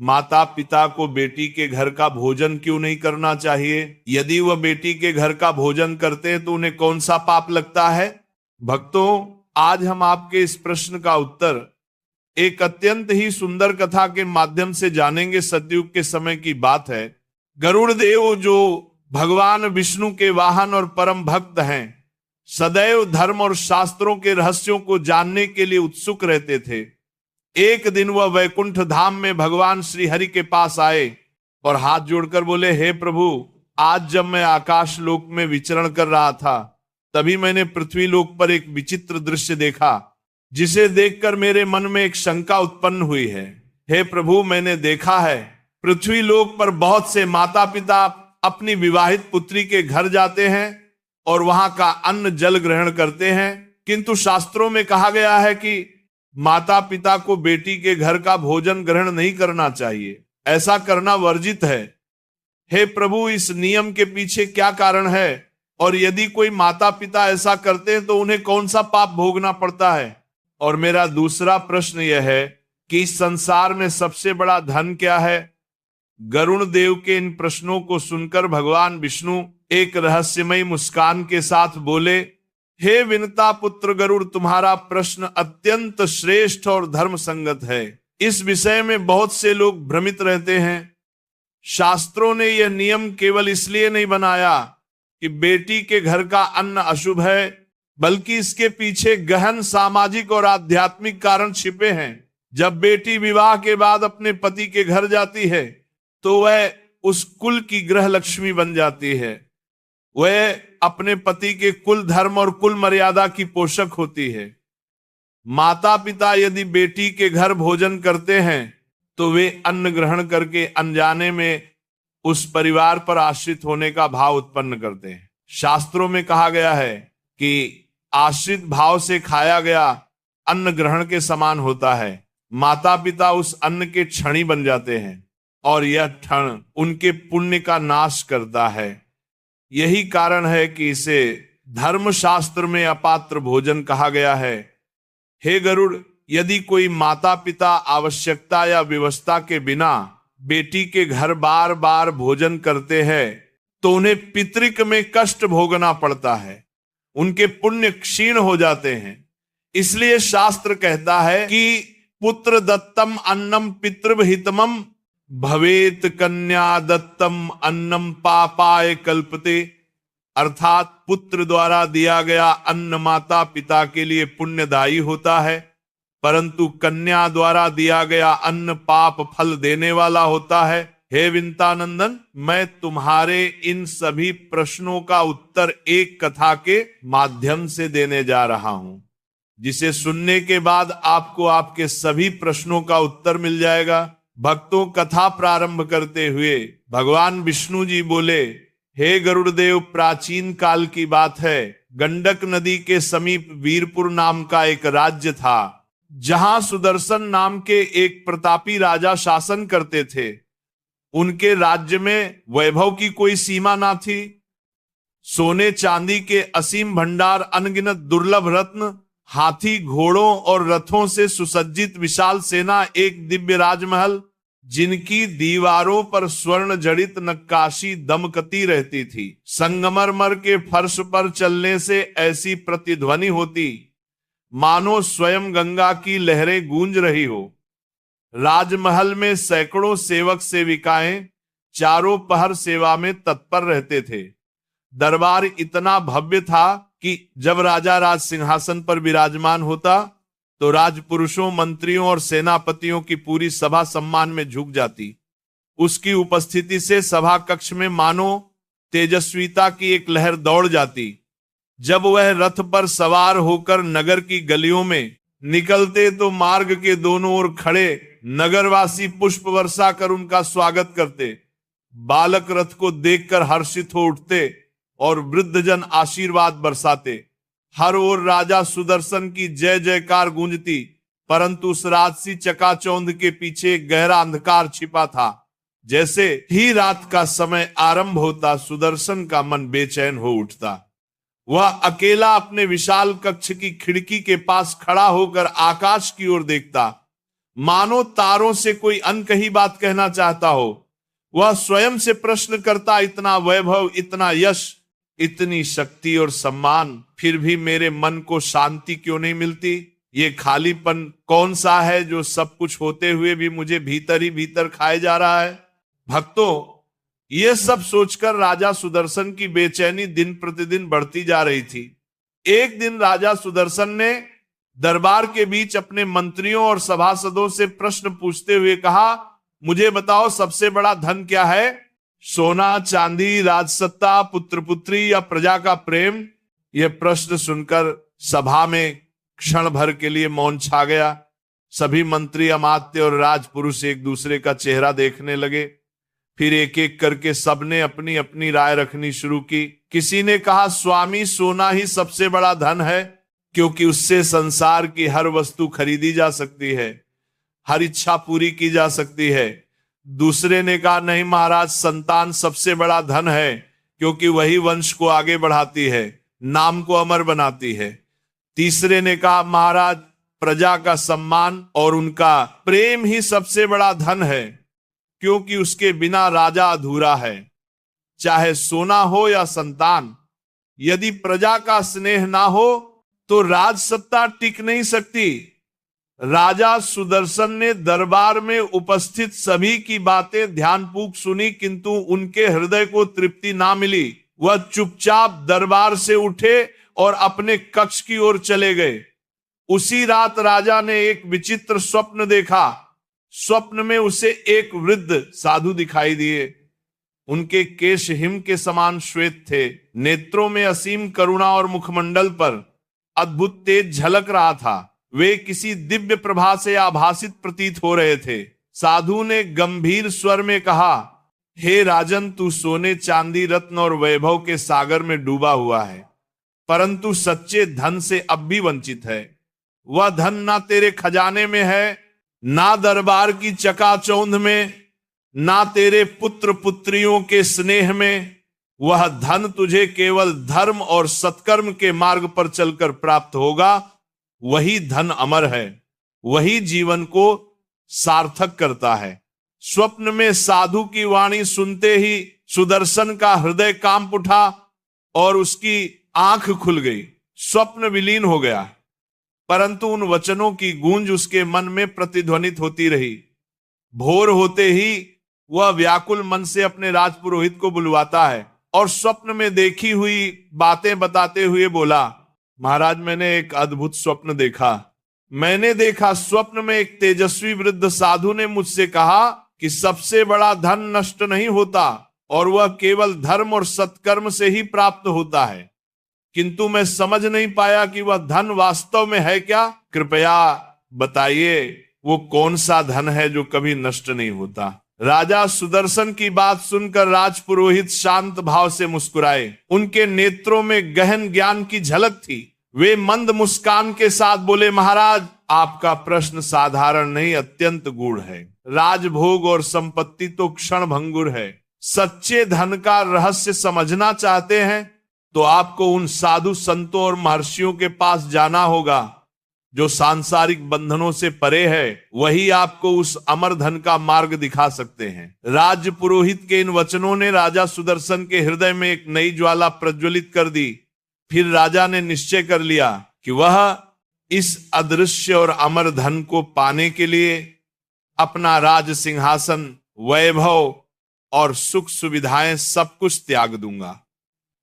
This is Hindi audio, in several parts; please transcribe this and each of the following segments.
माता पिता को बेटी के घर का भोजन क्यों नहीं करना चाहिए? यदि वह बेटी के घर का भोजन करते हैं तो उन्हें कौन सा पाप लगता है? भक्तों, आज हम आपके इस प्रश्न का उत्तर एक अत्यंत ही सुंदर कथा के माध्यम से जानेंगे। सतयुग के समय की बात है। गरुड़ देव जो भगवान विष्णु के वाहन और परम भक्त हैं, सदैव धर्म और शास्त्रों के रहस्यों को जानने के लिए उत्सुक रहते थे। एक दिन वह वैकुंठ धाम में भगवान श्री हरि के पास आए और हाथ जोड़कर बोले, हे प्रभु, आज जब मैं आकाश लोक में विचरण कर रहा था तभी मैंने पृथ्वी लोक पर एक विचित्र दृश्य देखा, जिसे देखकर मेरे मन में एक शंका उत्पन्न हुई है। हे प्रभु, मैंने देखा है पृथ्वी लोक पर बहुत से माता पिता अपनी विवाहित पुत्री के घर जाते हैं और वहां का अन्न जल ग्रहण करते हैं, किंतु शास्त्रों में कहा गया है कि माता पिता को बेटी के घर का भोजन ग्रहण नहीं करना चाहिए, ऐसा करना वर्जित है। हे प्रभु, इस नियम के पीछे क्या कारण है? और यदि कोई माता पिता ऐसा करते हैं तो उन्हें कौन सा पाप भोगना पड़ता है? और मेरा दूसरा प्रश्न यह है कि इस संसार में सबसे बड़ा धन क्या है? गरुड़ देव के इन प्रश्नों को सुनकर भगवान विष्णु एक रहस्यमयी मुस्कान के साथ बोले, हे विनता पुत्र गरुड़, तुम्हारा प्रश्न अत्यंत श्रेष्ठ और धर्म संगत है। इस विषय में बहुत से लोग भ्रमित रहते हैं। शास्त्रों ने यह नियम केवल इसलिए नहीं बनाया कि बेटी के घर का अन्न अशुभ है, बल्कि इसके पीछे गहन सामाजिक और आध्यात्मिक कारण छिपे हैं। जब बेटी विवाह के बाद अपने पति के घर जाती है तो वह उस कुल की गृह लक्ष्मी बन जाती है। वह अपने पति के कुल धर्म और कुल मर्यादा की पोषक होती है। माता पिता यदि बेटी के घर भोजन करते हैं तो वे अन्न ग्रहण करके अनजाने में उस परिवार पर आश्रित होने का भाव उत्पन्न करते हैं। शास्त्रों में कहा गया है कि आश्रित भाव से खाया गया अन्न ग्रहण के समान होता है। माता पिता उस अन्न के क्षणी बन जाते हैं और यह क्षण उनके पुण्य का नाश करता है। यही कारण है कि इसे धर्मशास्त्र में अपात्र भोजन कहा गया है। हे गरुड़, यदि कोई माता पिता आवश्यकता या व्यवस्था के बिना बेटी के घर बार बार भोजन करते हैं तो उन्हें पितृक में कष्ट भोगना पड़ता है, उनके पुण्य क्षीण हो जाते हैं। इसलिए शास्त्र कहता है कि पुत्र दत्तम अन्नम पितृहितमम भवेत कन्या दत्तम अन्नम पापाय कल्पते, अर्थात पुत्र द्वारा दिया गया अन्न माता पिता के लिए पुण्यदायी होता है, परंतु कन्या द्वारा दिया गया अन्न पाप फल देने वाला होता है। हे विंतानंदन, मैं तुम्हारे इन सभी प्रश्नों का उत्तर एक कथा के माध्यम से देने जा रहा हूं, जिसे सुनने के बाद आपको आपके सभी प्रश्नों का उत्तर मिल जाएगा। भक्तों, कथा प्रारंभ करते हुए भगवान विष्णु जी बोले, हे गरुड़देव, प्राचीन काल की बात है। गंडक नदी के समीप वीरपुर नाम का एक राज्य था, जहां सुदर्शन नाम के एक प्रतापी राजा शासन करते थे। उनके राज्य में वैभव की कोई सीमा ना थी। सोने चांदी के असीम भंडार, अनगिनत दुर्लभ रत्न, हाथी घोड़ों और रथों से सुसज्जित विशाल सेना, एक दिव्य राजमहल जिनकी दीवारों पर स्वर्ण जड़ित नक्काशी दमकती रहती थी। संगमरमर के फर्श पर चलने से ऐसी प्रतिध्वनि होती मानो स्वयं गंगा की लहरें गूंज रही हो। राजमहल में सैकड़ों सेवक सेविकाएं चारों पहर सेवा में तत्पर रहते थे। दरबार इतना भव्य था कि जब राजा राज सिंहासन पर विराजमान होता तो राजपुरुषों, मंत्रियों और सेनापतियों की पूरी सभा सम्मान में झुक जाती। उसकी उपस्थिति से सभा कक्ष में मानो तेजस्विता की एक लहर दौड़ जाती। जब वह रथ पर सवार होकर नगर की गलियों में निकलते तो मार्ग के दोनों ओर खड़े नगरवासी पुष्प वर्षा कर उनका स्वागत करते। बालक रथ को देखकर हर्षित हो उठते और वृद्धजन आशीर्वाद बरसाते। हर ओर राजा सुदर्शन की जय जयकार गूंजती, परंतु उस राजसी चकाचौंध के पीछे गहरा अंधकार छिपा था। जैसे ही रात का समय आरंभ होता, सुदर्शन का मन बेचैन हो उठता। वह अकेला अपने विशाल कक्ष की खिड़की के पास खड़ा होकर आकाश की ओर देखता। मानो तारों से कोई अनकही बात कहना चाहता हो। वह स्वयं से प्रश्न करता, इतना वैभव, इतना यश, इतनी शक्ति और सम्मान, फिर भी मेरे मन को शांति क्यों नहीं मिलती? ये खालीपन कौन सा है जो सब कुछ होते हुए भी मुझे भीतर ही भीतर खाए जा रहा है? भक्तों, ये सब सोचकर राजा सुदर्शन की बेचैनी दिन प्रतिदिन बढ़ती जा रही थी। एक दिन राजा सुदर्शन ने दरबार के बीच अपने मंत्रियों और सभासदों से प्रश्न पूछते हुए कहा, मुझे बताओ, सबसे बड़ा धन क्या है? सोना, चांदी, राजसत्ता, पुत्र पुत्री या प्रजा का प्रेम? यह प्रश्न सुनकर सभा में क्षण भर के लिए मौन छा गया। सभी मंत्री, अमात्य और राजपुरुष एक दूसरे का चेहरा देखने लगे। फिर एक एक करके सबने अपनी अपनी राय रखनी शुरू की। किसी ने कहा, स्वामी, सोना ही सबसे बड़ा धन है, क्योंकि उससे संसार की हर वस्तु खरीदी जा सकती है, हर इच्छा पूरी की जा सकती है। दूसरे ने कहा, नहीं महाराज, संतान सबसे बड़ा धन है, क्योंकि वही वंश को आगे बढ़ाती है, नाम को अमर बनाती है। तीसरे ने कहा, महाराज, प्रजा का सम्मान और उनका प्रेम ही सबसे बड़ा धन है, क्योंकि उसके बिना राजा अधूरा है। चाहे सोना हो या संतान, यदि प्रजा का स्नेह ना हो तो राज सत्ता टिक नहीं सकती। राजा सुदर्शन ने दरबार में उपस्थित सभी की बातें ध्यानपूर्वक सुनी, किंतु उनके हृदय को तृप्ति ना मिली। वह चुपचाप दरबार से उठे और अपने कक्ष की ओर चले गए। उसी रात राजा ने एक विचित्र स्वप्न देखा। स्वप्न में उसे एक वृद्ध साधु दिखाई दिए। उनके केश हिम के समान श्वेत थे, नेत्रों में असीम करुणा और मुखमंडल पर अद्भुत तेज झलक रहा था। वे किसी दिव्य प्रभा से आभासित प्रतीत हो रहे थे। साधु ने गंभीर स्वर में कहा, हे राजन, तू सोने, चांदी, रत्न और वैभव के सागर में डूबा हुआ है, परंतु सच्चे धन से अब भी वंचित है। वह धन ना तेरे खजाने में है, ना दरबार की चकाचौंध में, ना तेरे पुत्र पुत्रियों के स्नेह में। वह धन तुझे केवल धर्म और सत्कर्म के मार्ग पर चलकर प्राप्त होगा। वही धन अमर है, वही जीवन को सार्थक करता है। स्वप्न में साधु की वाणी सुनते ही सुदर्शन का हृदय कांप उठा और उसकी आंख खुल गई। स्वप्न विलीन हो गया, परंतु उन वचनों की गूंज उसके मन में प्रतिध्वनित होती रही। भोर होते ही वह व्याकुल मन से अपने राजपुरोहित को बुलवाता है और स्वप्न में देखी हुई बातें बताते हुए बोला, महाराज, मैंने एक अद्भुत स्वप्न देखा। मैंने देखा स्वप्न में एक तेजस्वी वृद्ध साधु ने मुझसे कहा कि सबसे बड़ा धन नष्ट नहीं होता और वह केवल धर्म और सत्कर्म से ही प्राप्त होता है, किंतु मैं समझ नहीं पाया कि वह धन वास्तव में है क्या। कृपया बताइए, वो कौन सा धन है जो कभी नष्ट नहीं होता। राजा सुदर्शन की बात सुनकर राजपुरोहित शांत भाव से मुस्कुराए। उनके नेत्रों में गहन ज्ञान की झलक थी। वे मंद मुस्कान के साथ बोले, महाराज, आपका प्रश्न साधारण नहीं, अत्यंत गूढ़ है। राजभोग और संपत्ति तो क्षण भंगुर है। सच्चे धन का रहस्य समझना चाहते हैं तो आपको उन साधु संतों और महर्षियों के पास जाना होगा जो सांसारिक बंधनों से परे है। वही आपको उस अमर धन का मार्ग दिखा सकते हैं। राज पुरोहित के इन वचनों ने राजा सुदर्शन के हृदय में एक नई ज्वाला प्रज्वलित कर दी। फिर राजा ने निश्चय कर लिया कि वह इस अदृश्य और अमर धन को पाने के लिए अपना राज सिंहासन, वैभव और सुख सुविधाएं सब कुछ त्याग दूंगा।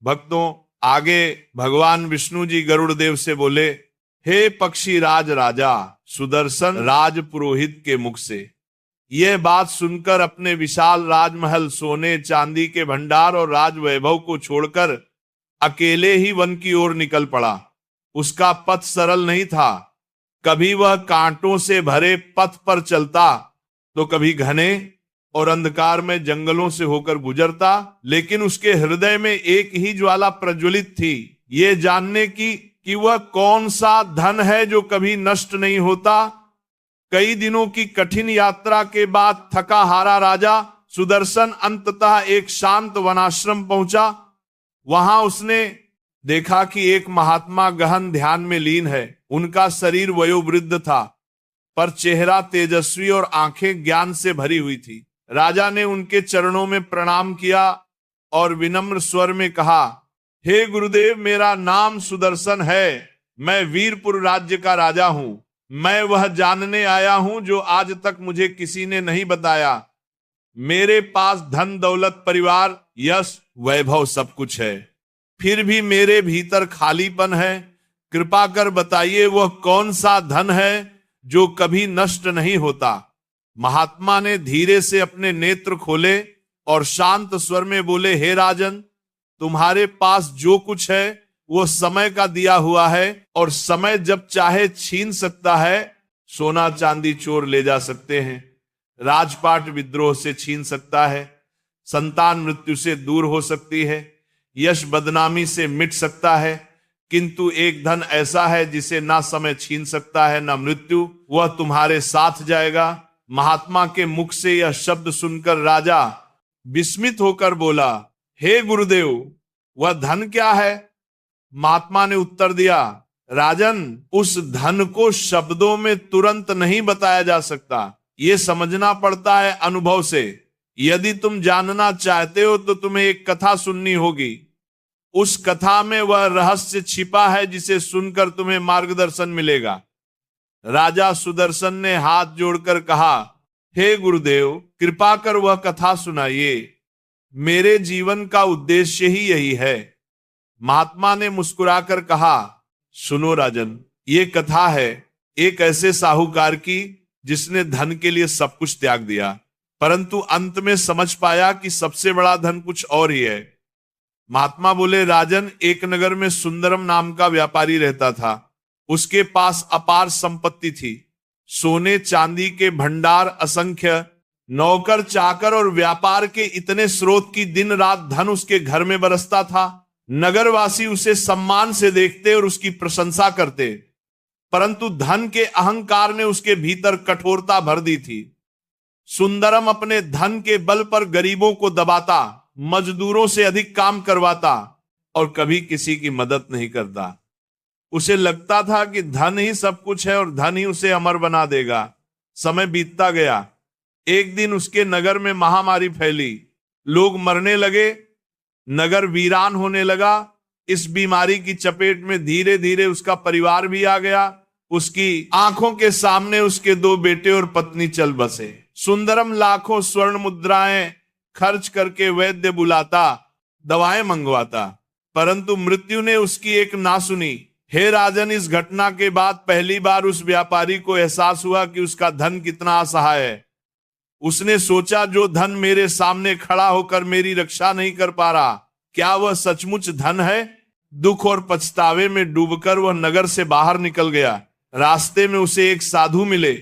भक्तों, आगे भगवान विष्णु जी गरुड़ देव से बोले, हे पक्षी राज राजा सुदर्शन, राज पुरोहित के मुख से यह बात सुनकर अपने विशाल राजमहल, सोने चांदी के भंडार और राज वैभव को छोड़कर अकेले ही वन की ओर निकल पड़ा। उसका पथ सरल नहीं था। कभी वह कांटों से भरे पथ पर चलता तो कभी घने और अंधकार में जंगलों से होकर गुजरता, लेकिन उसके हृदय में एक ही ज्वाला प्रज्वलित थी, ये जानने की कि वह कौन सा धन है जो कभी नष्ट नहीं होता। कई दिनों की कठिन यात्रा के बाद थका हारा राजा सुदर्शन अंततः एक शांत वनाश्रम पहुंचा। वहां उसने देखा कि एक महात्मा गहन ध्यान में लीन है। उनका शरीर वयोवृद्ध था, पर चेहरा तेजस्वी और आंखें ज्ञान से भरी हुई थी। राजा ने उनके चरणों में प्रणाम किया और विनम्र स्वर में कहा, हे गुरुदेव, मेरा नाम सुदर्शन है। मैं वीरपुर राज्य का राजा हूं। मैं वह जानने आया हूं जो आज तक मुझे किसी ने नहीं बताया। मेरे पास धन दौलत परिवार यश वैभव सब कुछ है, फिर भी मेरे भीतर खालीपन है। कृपा कर बताइए वह कौन सा धन है जो कभी नष्ट नहीं होता। महात्मा ने धीरे से अपने नेत्र खोले और शांत स्वर में बोले, हे राजन, तुम्हारे पास जो कुछ है वो समय का दिया हुआ है और समय जब चाहे छीन सकता है। सोना चांदी चोर ले जा सकते हैं, राजपाट विद्रोह से छीन सकता है, संतान मृत्यु से दूर हो सकती है, यश बदनामी से मिट सकता है, किंतु एक धन ऐसा है जिसे ना समय छीन सकता है ना मृत्यु, वह तुम्हारे साथ जाएगा। महात्मा के मुख से यह शब्द सुनकर राजा विस्मित होकर बोला, हे गुरुदेव, वह धन क्या है? महात्मा ने उत्तर दिया, राजन, उस धन को शब्दों में तुरंत नहीं बताया जा सकता, ये समझना पड़ता है अनुभव से। यदि तुम जानना चाहते हो तो तुम्हें एक कथा सुननी होगी। उस कथा में वह रहस्य छिपा है जिसे सुनकर तुम्हें मार्गदर्शन मिलेगा। राजा सुदर्शन ने हाथ जोड़कर कहा, हे गुरुदेव, कृपा कर वह कथा सुनाइए। मेरे जीवन का उद्देश्य ही यही है। महात्मा ने मुस्कुराकर कहा, सुनो राजन, ये कथा है एक ऐसे साहूकार की जिसने धन के लिए सब कुछ त्याग दिया, परंतु अंत में समझ पाया कि सबसे बड़ा धन कुछ और ही है। महात्मा बोले, राजन, एक नगर में सुंदरम नाम का व्यापारी रहता था। उसके पास अपार संपत्ति थी, सोने चांदी के भंडार असंख्य, नौकर चाकर और व्यापार के इतने स्रोत की दिन रात धन उसके घर में बरसता था। नगरवासी उसे सम्मान से देखते और उसकी प्रशंसा करते, परंतु धन के अहंकार ने उसके भीतर कठोरता भर दी थी। सुंदरम अपने धन के बल पर गरीबों को दबाता, मजदूरों से अधिक काम करवाता और कभी किसी की मदद नहीं करता। उसे लगता था कि धन ही सब कुछ है और धन ही उसे अमर बना देगा। समय बीतता गया। एक दिन उसके नगर में महामारी फैली, लोग मरने लगे, नगर वीरान होने लगा। इस बीमारी की चपेट में धीरे धीरे उसका परिवार भी आ गया। उसकी आंखों के सामने उसके 2 बेटे और पत्नी चल बसे। सुंदरम लाखों स्वर्ण मुद्राएं खर्च करके वैद्य बुलाता, दवाएं मंगवाता, परंतु मृत्यु ने उसकी एक ना सुनी। हे राजन, इस घटना के बाद पहली बार उस व्यापारी को एहसास हुआ कि उसका धन कितना असहाय है। उसने सोचा, जो धन मेरे सामने खड़ा होकर मेरी रक्षा नहीं कर पा रहा, क्या वह सचमुच धन है? दुख और पछतावे में डूबकर वह नगर से बाहर निकल गया। रास्ते में उसे एक साधु मिले।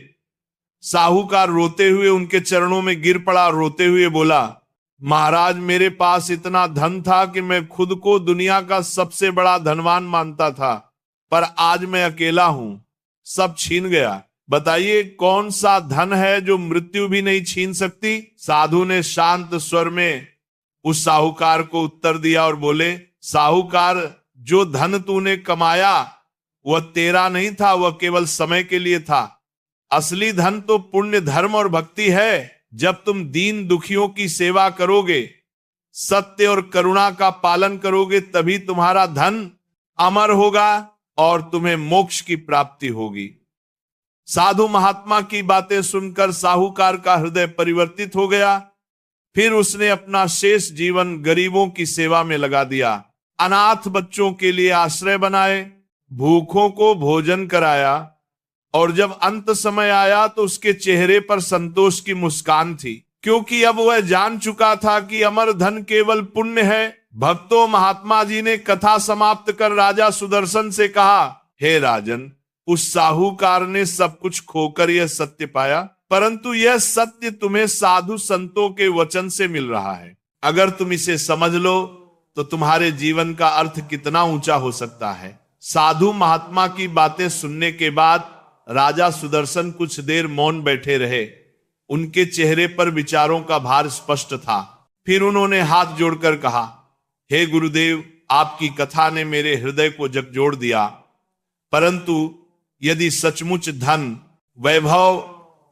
साहूकार रोते हुए उनके चरणों में गिर पड़ा, रोते हुए बोला, महाराज, मेरे पास इतना धन था कि मैं खुद को दुनिया का सबसे बड़ा धनवान मानता था, पर आज मैं अकेला हूं, सब छीन गया। बताइए कौन सा धन है जो मृत्यु भी नहीं छीन सकती? साधु ने शांत स्वर में उस साहूकार को उत्तर दिया और बोले, साहूकार, जो धन तूने कमाया वह तेरा नहीं था, वह केवल समय के लिए था। असली धन तो पुण्य, धर्म और भक्ति है। जब तुम दीन दुखियों की सेवा करोगे, सत्य और करुणा का पालन करोगे, तभी तुम्हारा धन अमर होगा और तुम्हें मोक्ष की प्राप्ति होगी। साधु महात्मा की बातें सुनकर साहूकार का हृदय परिवर्तित हो गया। फिर उसने अपना शेष जीवन गरीबों की सेवा में लगा दिया। अनाथ बच्चों के लिए आश्रय बनाए, भूखों को भोजन कराया और जब अंत समय आया तो उसके चेहरे पर संतोष की मुस्कान थी, क्योंकि अब वह जान चुका था कि अमर धन केवल पुण्य है। भक्तों, महात्मा जी ने कथा समाप्त कर राजा सुदर्शन से कहा, हे राजन, उस साहूकार ने सब कुछ खोकर यह सत्य पाया, परंतु यह सत्य तुम्हें साधु संतों के वचन से मिल रहा है। अगर तुम इसे समझ लो तो तुम्हारे जीवन का अर्थ कितना ऊंचा हो सकता है। साधु महात्मा की बातें सुनने के बाद राजा सुदर्शन कुछ देर मौन बैठे रहे। उनके चेहरे पर विचारों का भार स्पष्ट था। फिर उन्होंने हाथ जोड़कर कहा, हे गुरुदेव, आपकी कथा ने मेरे हृदय को झकझोर दिया, परंतु यदि सचमुच धन वैभव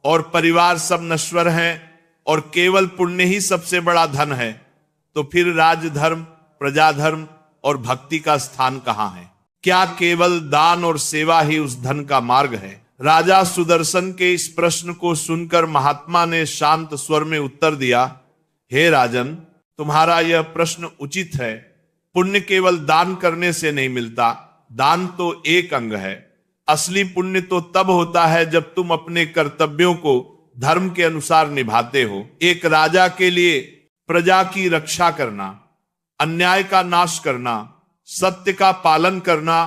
और परिवार सब नश्वर हैं और केवल पुण्य ही सबसे बड़ा धन है, तो फिर राजधर्म, प्रजाधर्म और भक्ति का स्थान कहां है? क्या केवल दान और सेवा ही उस धन का मार्ग है? राजा सुदर्शन के इस प्रश्न को सुनकर महात्मा ने शांत स्वर में उत्तर दिया, हे राजन, तुम्हारा यह प्रश्न उचित है। पुण्य केवल दान करने से नहीं मिलता, दान तो एक अंग है। असली पुण्य तो तब होता है जब तुम अपने कर्तव्यों को धर्म के अनुसार निभाते हो। एक राजा के लिए प्रजा की रक्षा करना, अन्याय का नाश करना, सत्य का पालन करना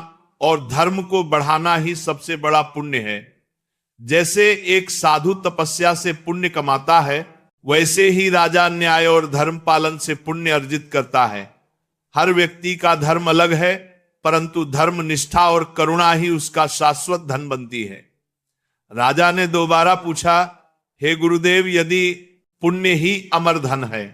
और धर्म को बढ़ाना ही सबसे बड़ा पुण्य है। जैसे एक साधु तपस्या से पुण्य कमाता है, वैसे ही राजा न्याय और धर्म पालन से पुण्य अर्जित करता है। हर व्यक्ति का धर्म अलग है, परंतु धर्म निष्ठा और करुणा ही उसका शाश्वत धन बनती है। राजा ने दोबारा पूछा, हे गुरुदेव, यदि पुण्य ही अमर धन है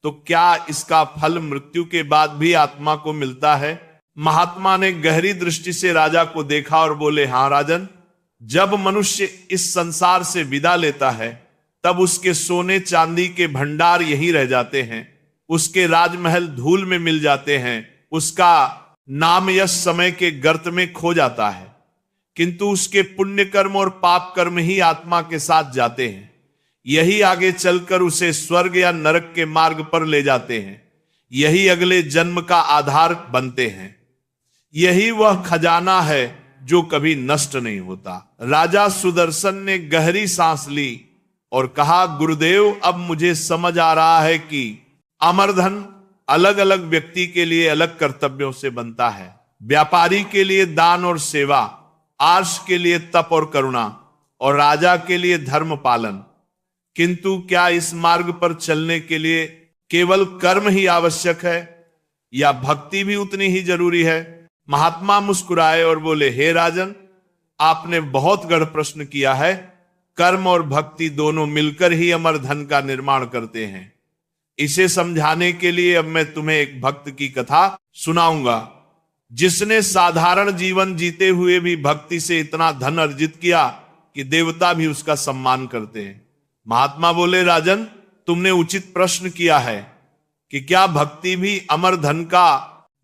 तो क्या इसका फल मृत्यु के बाद भी आत्मा को मिलता है? महात्मा ने गहरी दृष्टि से राजा को देखा और बोले, हां राजन, जब मनुष्य इस संसार से विदा लेता है तब उसके सोने चांदी के भंडार यही रह जाते हैं, उसके राजमहल धूल में मिल जाते हैं, उसका नाम यश समय के गर्त में खो जाता है, किंतु उसके पुण्य कर्म और पाप कर्म ही आत्मा के साथ जाते हैं। यही आगे चलकर उसे स्वर्ग या नरक के मार्ग पर ले जाते हैं, यही अगले जन्म का आधार बनते हैं। यही वह खजाना है जो कभी नष्ट नहीं होता। राजा सुदर्शन ने गहरी सांस ली और कहा, गुरुदेव, अब मुझे समझ आ रहा है कि अमर धन अलग अलग व्यक्ति के लिए अलग कर्तव्यों से बनता है। व्यापारी के लिए दान और सेवा, आर्ष के लिए तप और करुणा और राजा के लिए धर्म पालन। किंतु क्या इस मार्ग पर चलने के लिए केवल कर्म ही आवश्यक है या भक्ति भी उतनी ही जरूरी है? महात्मा मुस्कुराए और बोले, हे राजन, आपने बहुत गढ़ प्रश्न किया है। कर्म और भक्ति दोनों मिलकर ही अमर धन का निर्माण करते हैं। इसे समझाने के लिए अब मैं तुम्हें एक भक्त की कथा सुनाऊंगा, जिसने साधारण जीवन जीते हुए भी भक्ति से इतना धन अर्जित किया कि देवता भी उसका सम्मान करते हैं। महात्मा बोले, राजन, तुमने उचित प्रश्न किया है कि क्या भक्ति भी अमर धन का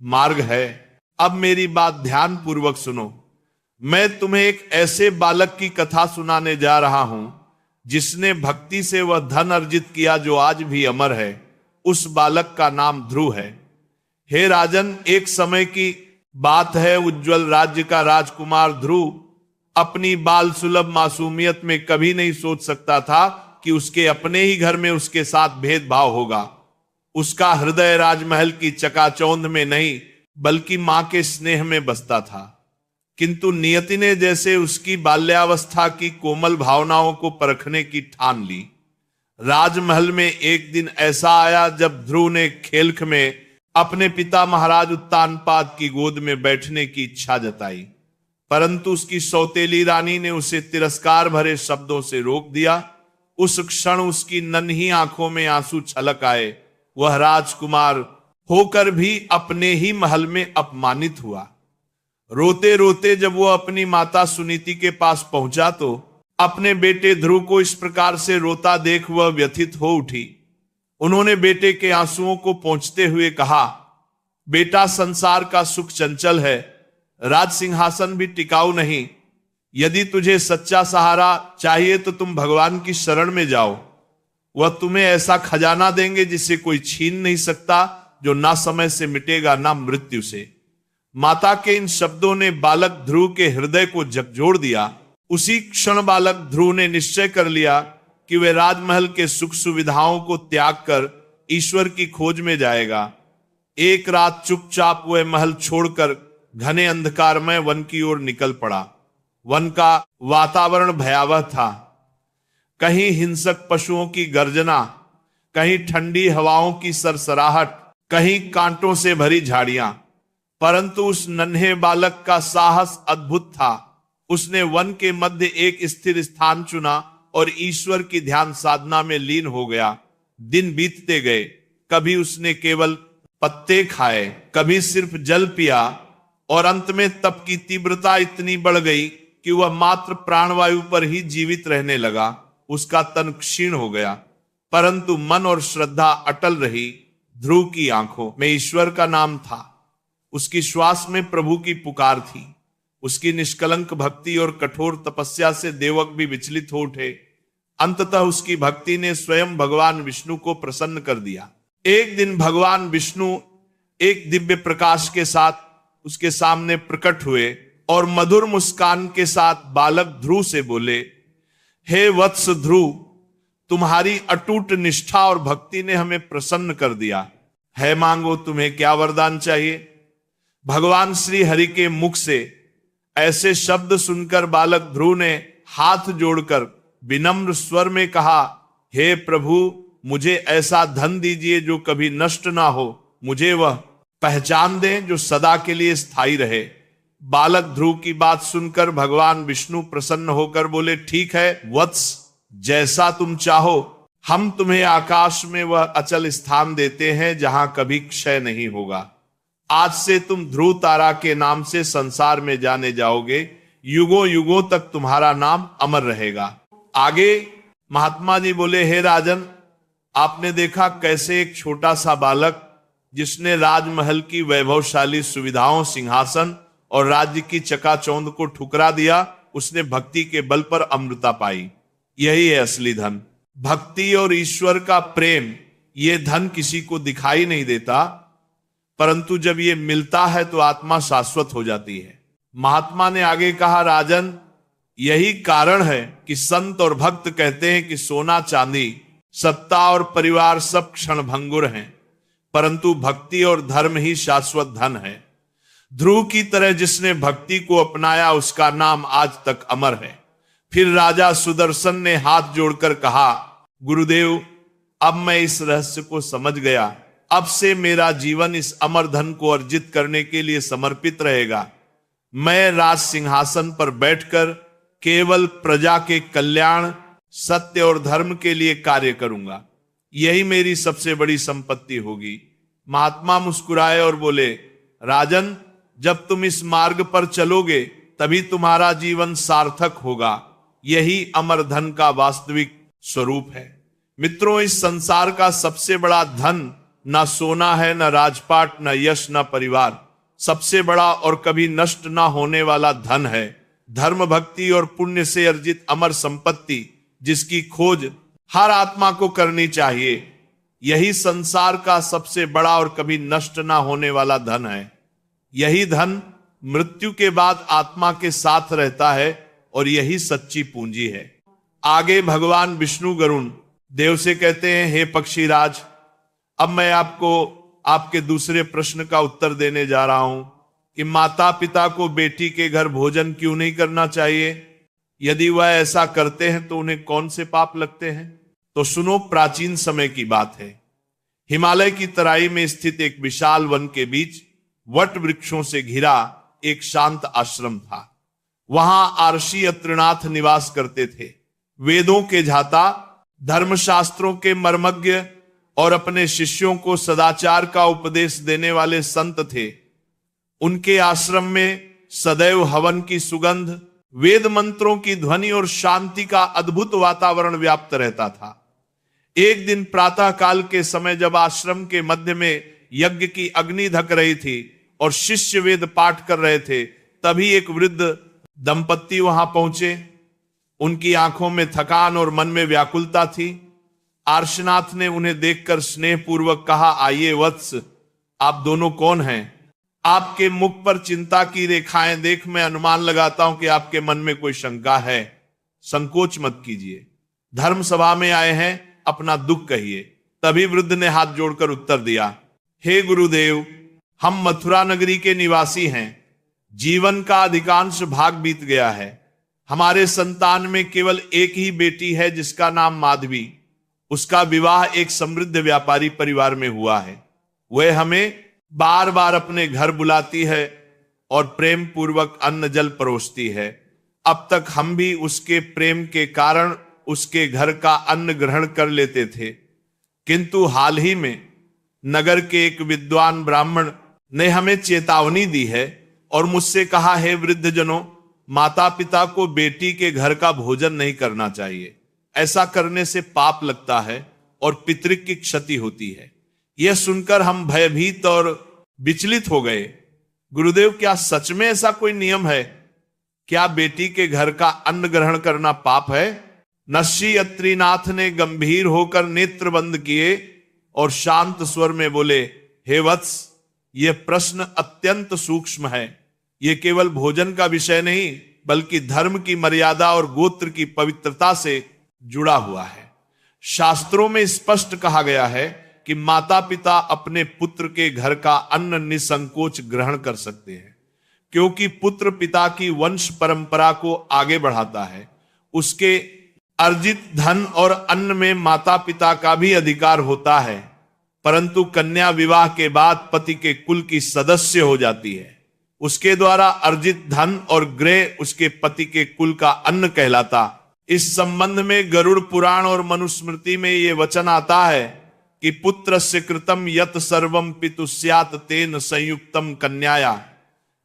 मार्ग है। अब मेरी बात ध्यान पूर्वक सुनो। मैं तुम्हें एक ऐसे बालक की कथा सुनाने जा रहा हूं जिसने भक्ति से वह धन अर्जित किया जो आज भी अमर है। उस बालक का नाम ध्रुव है। हे राजन, एक समय की बात है, उज्जवल राज्य का राजकुमार ध्रुव अपनी बाल सुलभ मासूमियत में कभी नहीं सोच सकता था कि उसके अपने ही घर में उसके साथ भेदभाव होगा। उसका हृदय राजमहल की चकाचौंध में नहीं बल्कि मां के स्नेह में बसता था। किंतु नियति ने जैसे उसकी बाल्यावस्था की कोमल भावनाओं को परखने की ठान ली। राजमहल में एक दिन ऐसा आया जब ध्रुव ने खेलख में अपने पिता महाराज उत्तानपाद की गोद में बैठने की इच्छा जताई, परंतु उसकी सौतेली रानी ने उसे तिरस्कार भरे शब्दों से रोक दिया। उस क्षण उसकी नन्ही आंखों में आंसू छलक आए। वह राजकुमार होकर भी अपने ही महल में अपमानित हुआ। रोते रोते जब वह अपनी माता सुनीति के पास पहुंचा तो अपने बेटे ध्रुव को इस प्रकार से रोता देख वह व्यथित हो उठी। उन्होंने बेटे के आंसुओं को पोंछते हुए कहा, बेटा, संसार का सुख चंचल है, राज सिंहासन भी टिकाऊ नहीं। यदि तुझे सच्चा सहारा चाहिए तो तुम भगवान की शरण में जाओ। वह तुम्हें ऐसा खजाना देंगे जिसे कोई छीन नहीं सकता, जो ना समय से मिटेगा ना मृत्यु से। माता के इन शब्दों ने बालक ध्रुव के हृदय को झकझोर दिया। उसी क्षण बालक ध्रुव ने निश्चय कर लिया कि वह राजमहल के सुख सुविधाओं को त्याग कर ईश्वर की खोज में जाएगा। एक रात चुपचाप वह महल छोड़कर घने अंधकारमय वन की ओर निकल पड़ा। वन का वातावरण भयावह था। कहीं हिंसक पशुओं की गर्जना, कहीं ठंडी हवाओं की सरसराहट, कहीं कांटों से भरी झाड़ियां। परंतु उस नन्हे बालक का साहस अद्भुत था। उसने वन के मध्य एक स्थिर स्थान चुना और ईश्वर की ध्यान साधना में लीन हो गया। दिन बीतते गए। कभी उसने केवल पत्ते खाए, कभी सिर्फ जल पिया और अंत में तप की तीव्रता इतनी बढ़ गई कि वह मात्र प्राणवायु पर ही जीवित रहने लगा। उसका तन क्षीण हो गया, परंतु मन और श्रद्धा अटल रही। ध्रुव की आंखों में ईश्वर का नाम था, उसकी श्वास में प्रभु की पुकार थी। उसकी निष्कलंक भक्ति और कठोर तपस्या से देवक भी विचलित हो उठे। अंततः उसकी भक्ति ने स्वयं भगवान विष्णु को प्रसन्न कर दिया। एक दिन भगवान विष्णु एक दिव्य प्रकाश के साथ उसके सामने प्रकट हुए और मधुर मुस्कान के साथ बालक ध्रुव से बोले, हे वत्स ध्रुव, तुम्हारी अटूट निष्ठा और भक्ति ने हमें प्रसन्न कर दिया है। मांगो, तुम्हें क्या वरदान चाहिए। भगवान श्री हरि के मुख से ऐसे शब्द सुनकर बालक ध्रुव ने हाथ जोड़कर विनम्र स्वर में कहा, हे प्रभु, मुझे ऐसा धन दीजिए जो कभी नष्ट ना हो। मुझे वह पहचान दें जो सदा के लिए स्थायी रहे। बालक ध्रुव की बात सुनकर भगवान विष्णु प्रसन्न होकर बोले, ठीक है वत्स, जैसा तुम चाहो। हम तुम्हें आकाश में वह अचल स्थान देते हैं जहां कभी क्षय नहीं होगा। आज से तुम ध्रुव तारा के नाम से संसार में जाने जाओगे। युगों युगों तक तुम्हारा नाम अमर रहेगा। आगे महात्मा जी बोले, हे राजन, आपने देखा कैसे एक छोटा सा बालक जिसने राजमहल की वैभवशाली सुविधाओं, सिंहासन और राज्य की चकाचौंध को ठुकरा दिया, उसने भक्ति के बल पर अमृता पाई। यही है असली धन। भक्ति और ईश्वर का प्रेम, ये धन किसी को दिखाई नहीं देता, परंतु जब ये मिलता है तो आत्मा शाश्वत हो जाती है। महात्मा ने आगे कहा, राजन, यही कारण है कि संत और भक्त कहते हैं कि सोना चांदी, सत्ता और परिवार सब क्षण भंगुर हैं, परंतु भक्ति और धर्म ही शाश्वत धन है। ध्रुव की तरह जिसने भक्ति को अपनाया उसका नाम आज तक अमर है। फिर राजा सुदर्शन ने हाथ जोड़कर कहा, गुरुदेव, अब मैं इस रहस्य को समझ गया। अब से मेरा जीवन इस अमर धन को अर्जित करने के लिए समर्पित रहेगा। मैं राज सिंहासन पर बैठकर केवल प्रजा के कल्याण, सत्य और धर्म के लिए कार्य करूंगा। यही मेरी सबसे बड़ी संपत्ति होगी। महात्मा मुस्कुराए और बोले, राजन, जब तुम इस मार्ग पर चलोगे तभी तुम्हारा जीवन सार्थक होगा। यही अमर धन का वास्तविक स्वरूप है। मित्रों, इस संसार का सबसे बड़ा धन ना सोना है, न राजपाट, न यश, न परिवार। सबसे बड़ा और कभी नष्ट ना होने वाला धन है धर्म, भक्ति और पुण्य से अर्जित अमर संपत्ति, जिसकी खोज हर आत्मा को करनी चाहिए। यही संसार का सबसे बड़ा और कभी नष्ट ना होने वाला धन है। यही धन मृत्यु के बाद आत्मा के साथ रहता है और यही सच्ची पूंजी है। आगे भगवान विष्णु गरुण देव से कहते हैं, हे पक्षीराज, अब मैं आपको आपके दूसरे प्रश्न का उत्तर देने जा रहा हूं कि माता पिता को बेटी के घर भोजन क्यों नहीं करना चाहिए। यदि वह ऐसा करते हैं तो उन्हें कौन से पाप लगते हैं। तो सुनो, प्राचीन समय की बात है। हिमालय की तराई में स्थित एक विशाल वन के बीच वट वृक्षों से घिरा एक शांत आश्रम था। वहां आर्षि अत्रिनाथ निवास करते थे। वेदों के झाता, धर्मशास्त्रों के मर्मज्ञ और अपने शिष्यों को सदाचार का उपदेश देने वाले संत थे। उनके आश्रम में सदैव हवन की सुगंध, वेद मंत्रों की ध्वनि और शांति का अद्भुत वातावरण व्याप्त रहता था। एक दिन प्रातः काल के समय जब आश्रम के मध्य में यज्ञ की अग्नि धक रही थी और शिष्य वेद पाठ कर रहे थे, तभी एक वृद्ध दंपत्ति वहां पहुंचे। उनकी आंखों में थकान और मन में व्याकुलता थी। आर्षनाथ ने उन्हें देखकर स्नेहपूर्वक कहा, आइए वत्स, आप दोनों कौन हैं? आपके मुख पर चिंता की रेखाएं देख मैं अनुमान लगाता हूं कि आपके मन में कोई शंका है। संकोच मत कीजिए, धर्म सभा में आए हैं, अपना दुख कहिए। तभी वृद्ध ने हाथ जोड़कर उत्तर दिया, हे गुरुदेव, हम मथुरा नगरी के निवासी हैं। जीवन का अधिकांश भाग बीत गया है। हमारे संतान में केवल एक ही बेटी है जिसका नाम माधवी। उसका विवाह एक समृद्ध व्यापारी परिवार में हुआ है। वह हमें बार बार अपने घर बुलाती है और प्रेम पूर्वक अन्न जल परोसती है। अब तक हम भी उसके प्रेम के कारण उसके घर का अन्न ग्रहण कर लेते थे, किंतु हाल ही में नगर के एक विद्वान ब्राह्मण ने हमें चेतावनी दी है और मुझसे कहा, हे वृद्धजनों, माता पिता को बेटी के घर का भोजन नहीं करना चाहिए। ऐसा करने से पाप लगता है और पितृक की क्षति होती है। यह सुनकर हम भयभीत और विचलित हो गए। गुरुदेव, क्या सच में ऐसा कोई नियम है? क्या बेटी के घर का अन्न ग्रहण करना पाप है? नश्शी अत्रीनाथ ने गंभीर होकर नेत्र बंद किए और शांत स्वर में बोले, हे वत्स, यह प्रश्न अत्यंत सूक्ष्म है। यह केवल भोजन का विषय नहीं, बल्कि धर्म की मर्यादा और गोत्र की पवित्रता से जुड़ा हुआ है। शास्त्रों में स्पष्ट कहा गया है कि माता पिता अपने पुत्र के घर का अन्न निसंकोच ग्रहण कर सकते हैं, क्योंकि पुत्र पिता की वंश परंपरा को आगे बढ़ाता है। उसके अर्जित धन और अन्न में माता पिता का भी अधिकार होता है, परंतु कन्या विवाह के बाद पति के कुल की सदस्य हो जाती है। उसके द्वारा अर्जित धन और गृह उसके पति के कुल का अन्न कहलाता। इस संबंध में गरुड़ पुराण और मनुस्मृति में यह वचन आता है कि पुत्रस्य कृतं यत सर्वं पितुस्यात् तेन संयुक्तम कन्याया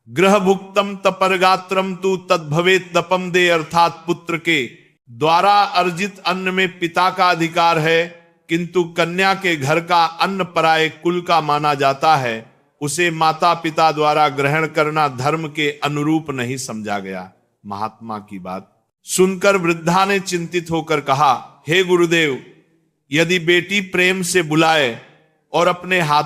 ग्रह भुक्तम तपर्गात्रम तु तद्भवेत दपम दे, अर्थात पुत्र के द्वारा अर्जित अन्न में पिता का अधिकार है, किंतु कन्या के घर का अन्न पराये कुल का माना जाता है। उसे माता पिता द्वारा ग्रहण करना धर्म के अनुरूप नहीं समझा गया। महात्मा की बात सुनकर वृद्धा ने चिंतित होकर कहा, हे गुरुदेव, यदि बेटी प्रेम से बुलाए और अपने हाथ